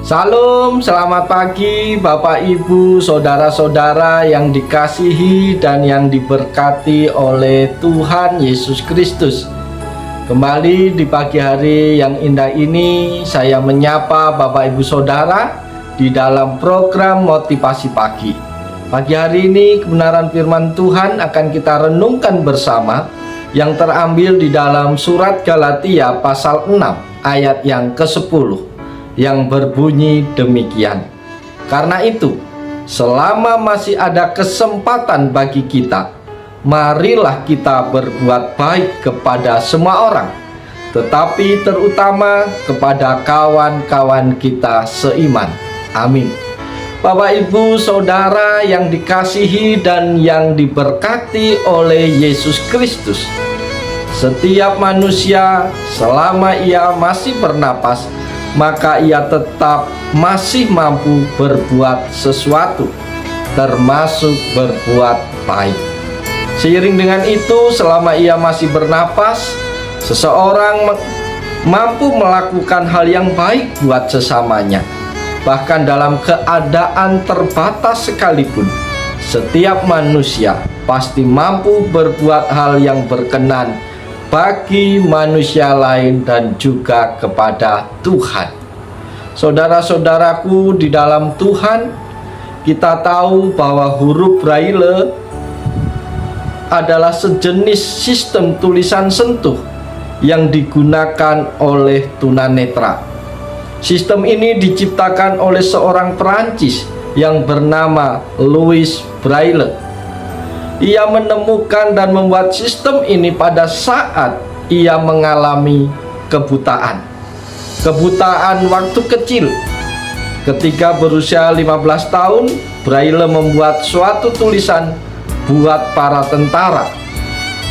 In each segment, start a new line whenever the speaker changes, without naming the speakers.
Salam, selamat pagi Bapak Ibu, saudara-saudara yang dikasihi dan yang diberkati oleh Tuhan Yesus Kristus. Kembali di pagi hari yang indah ini, saya menyapa Bapak Ibu Saudara di dalam program Motivasi Pagi. Pagi hari ini kebenaran firman Tuhan akan kita renungkan bersama yang terambil di dalam surat Galatia pasal 6 ayat yang ke-10. Yang berbunyi demikian. Karena itu, selama masih ada kesempatan bagi kita, marilah kita berbuat baik kepada semua orang, tetapi terutama kepada kawan-kawan kita seiman. Amin. Bapak Ibu Saudara yang dikasihi dan yang diberkati oleh Yesus Kristus, setiap manusia selama ia masih bernapas, maka ia tetap masih mampu berbuat sesuatu, termasuk berbuat baik. Seiring dengan itu, selama ia masih bernapas, seseorang mampu melakukan hal yang baik buat sesamanya. Bahkan dalam keadaan terbatas sekalipun, setiap manusia pasti mampu berbuat hal yang berkenan bagi manusia lain dan juga kepada Tuhan. Saudara-saudaraku di dalam Tuhan, kita tahu bahwa huruf Braille adalah sejenis sistem tulisan sentuh yang digunakan oleh tunanetra. Sistem ini diciptakan oleh seorang Perancis yang bernama Louis Braille. Ia menemukan dan membuat sistem ini pada saat ia mengalami kebutaan. Kebutaan waktu kecil. Ketika berusia 15 tahun, Braille membuat suatu tulisan buat para tentara.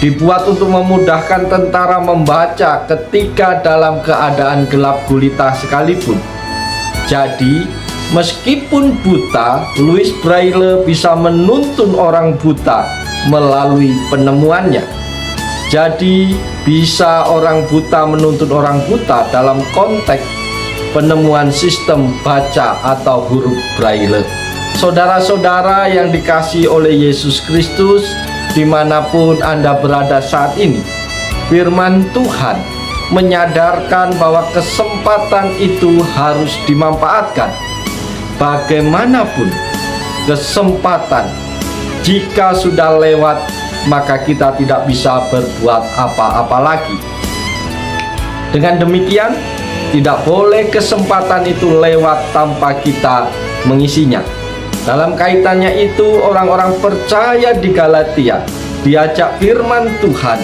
Dibuat untuk memudahkan tentara membaca ketika dalam keadaan gelap gulita sekalipun. Jadi, meskipun buta, Louis Braille bisa menuntun orang buta melalui penemuannya. Jadi bisa orang buta menuntun orang buta dalam konteks penemuan sistem baca atau huruf Braille. Saudara-saudara yang dikasihi oleh Yesus Kristus, dimanapun Anda berada saat ini, firman Tuhan menyadarkan bahwa kesempatan itu harus dimanfaatkan. Bagaimanapun kesempatan, jika sudah lewat, maka kita tidak bisa berbuat apa-apa lagi. Dengan demikian, tidak boleh kesempatan itu lewat tanpa kita mengisinya. Dalam kaitannya itu, orang-orang percaya di Galatia diajak firman Tuhan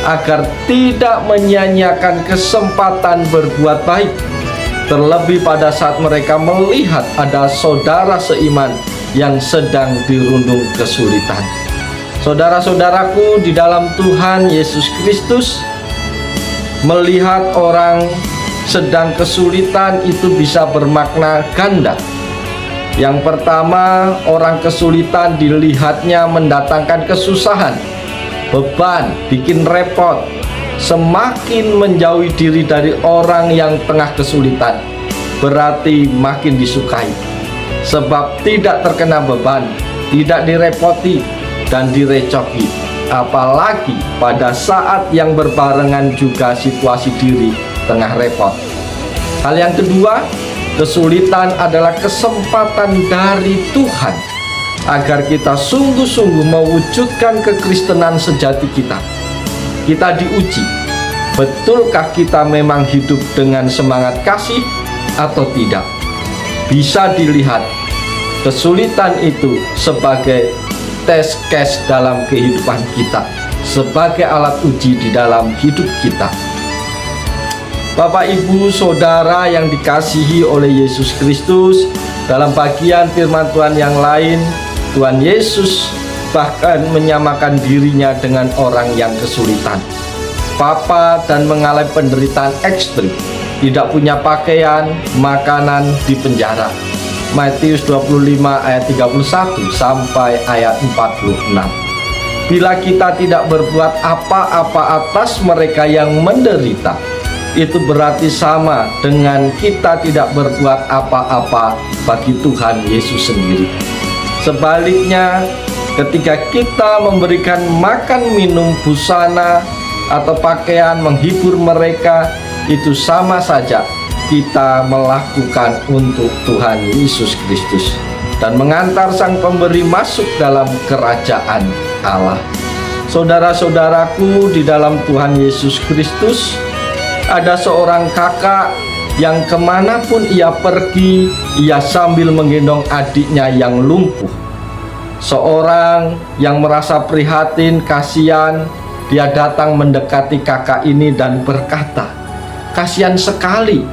agar tidak menyia-nyiakan kesempatan berbuat baik, terlebih pada saat mereka melihat ada saudara seiman yang sedang dirundung kesulitan. Saudara-saudaraku di dalam Tuhan Yesus Kristus, melihat orang sedang kesulitan itu bisa bermakna ganda. Yang pertama, orang kesulitan dilihatnya mendatangkan kesusahan, beban, bikin repot, semakin menjauhi diri dari orang yang tengah kesulitan, berarti makin disukai. Sebab tidak terkena beban, tidak direpoti dan direcoki, apalagi pada saat yang berbarengan juga situasi diri tengah repot. Hal yang kedua, kesulitan adalah kesempatan dari Tuhan agar kita sungguh-sungguh mewujudkan kekristenan sejati kita. Kita diuji, betulkah kita memang hidup dengan semangat kasih atau tidak? Bisa dilihat kesulitan itu sebagai tes case dalam kehidupan kita, sebagai alat uji di dalam hidup kita. Bapak, Ibu, Saudara yang dikasihi oleh Yesus Kristus, dalam bagian firman Tuhan yang lain, Tuhan Yesus bahkan menyamakan dirinya dengan orang yang kesulitan, papa dan mengalami penderitaan ekstrim, tidak punya pakaian, makanan, di penjara. Matius 25 ayat 31 sampai ayat 46. Bila kita tidak berbuat apa-apa atas mereka yang menderita, itu berarti sama dengan kita tidak berbuat apa-apa bagi Tuhan Yesus sendiri. Sebaliknya, ketika kita memberikan makan, minum, busana, atau pakaian, menghibur mereka, itu sama saja kita melakukan untuk Tuhan Yesus Kristus dan mengantar sang pemberi masuk dalam kerajaan Allah. Saudara-saudaraku di dalam Tuhan Yesus Kristus, ada seorang kakak yang kemanapun ia pergi, ia sambil menggendong adiknya yang lumpuh. Seorang yang merasa prihatin, kasihan, dia datang mendekati kakak ini dan berkata, "Kasihan sekali,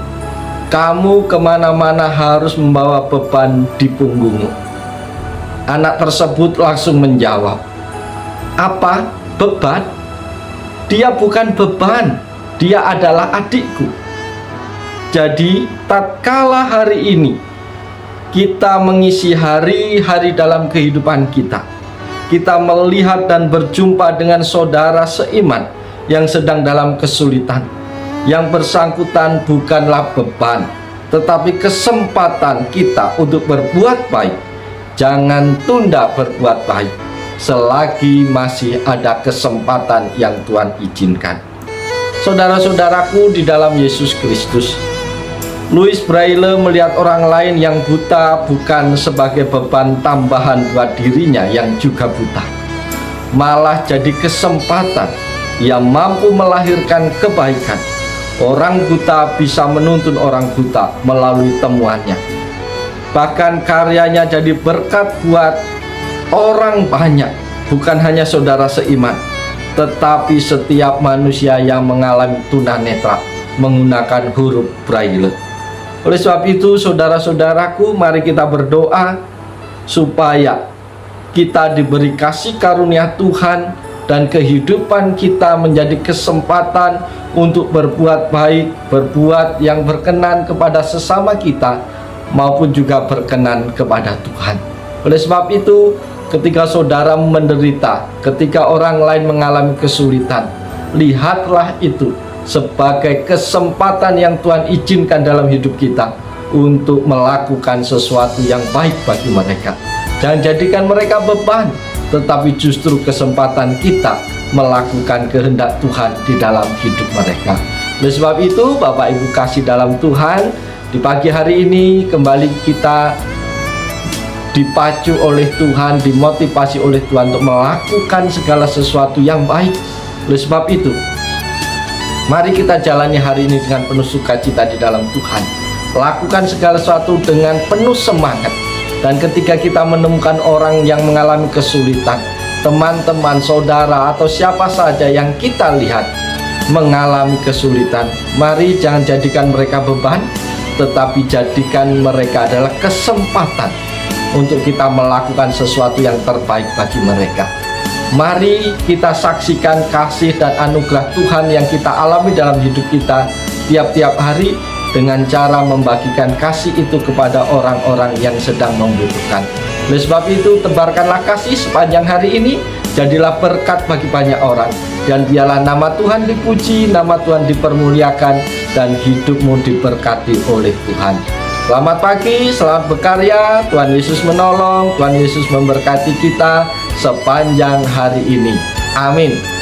kamu kemana-mana harus membawa beban di punggungmu." Anak tersebut langsung menjawab, "Apa? Beban? Dia bukan beban, dia adalah adikku." Jadi, tatkala hari ini kita mengisi hari-hari dalam kehidupan kita, kita melihat dan berjumpa dengan saudara seiman yang sedang dalam kesulitan, yang bersangkutan bukanlah beban, tetapi kesempatan kita untuk berbuat baik. Jangan tunda berbuat baik selagi masih ada kesempatan yang Tuhan izinkan. Saudara-saudaraku di dalam Yesus Kristus, Louis Braille melihat orang lain yang buta bukan sebagai beban tambahan buat dirinya yang juga buta, malah jadi kesempatan ia mampu melahirkan kebaikan. Orang buta bisa menuntun orang buta melalui temuannya. Bahkan karyanya jadi berkat buat orang banyak, bukan hanya saudara seiman, tetapi setiap manusia yang mengalami tunanetra menggunakan huruf Braille. Oleh sebab itu, saudara-saudaraku, mari kita berdoa supaya kita diberi kasih karunia Tuhan dan kehidupan kita menjadi kesempatan untuk berbuat baik, berbuat yang berkenan kepada sesama kita maupun juga berkenan kepada Tuhan. Oleh sebab itu, ketika saudara menderita, ketika orang lain mengalami kesulitan, lihatlah itu sebagai kesempatan yang Tuhan izinkan dalam hidup kita untuk melakukan sesuatu yang baik bagi mereka. Jangan jadikan mereka beban, tetapi justru kesempatan kita melakukan kehendak Tuhan di dalam hidup mereka. Oleh sebab itu, Bapak Ibu kasih dalam Tuhan, di pagi hari ini kembali kita dipacu oleh Tuhan, dimotivasi oleh Tuhan untuk melakukan segala sesuatu yang baik. Oleh sebab itu, mari kita jalani hari ini dengan penuh sukacita di dalam Tuhan. Lakukan segala sesuatu dengan penuh semangat. Dan ketika kita menemukan orang yang mengalami kesulitan, teman-teman, saudara, atau siapa saja yang kita lihat mengalami kesulitan, mari jangan jadikan mereka beban, tetapi jadikan mereka adalah kesempatan untuk kita melakukan sesuatu yang terbaik bagi mereka. Mari kita saksikan kasih dan anugerah Tuhan yang kita alami dalam hidup kita tiap-tiap hari dengan cara membagikan kasih itu kepada orang-orang yang sedang membutuhkan. Oleh sebab itu, tebarkanlah kasih sepanjang hari ini, jadilah berkat bagi banyak orang, dan biarlah nama Tuhan dipuji, nama Tuhan dipermuliakan, dan hidupmu diberkati oleh Tuhan. Selamat pagi, selamat berkarya, Tuhan Yesus menolong, Tuhan Yesus memberkati kita sepanjang hari ini. Amin.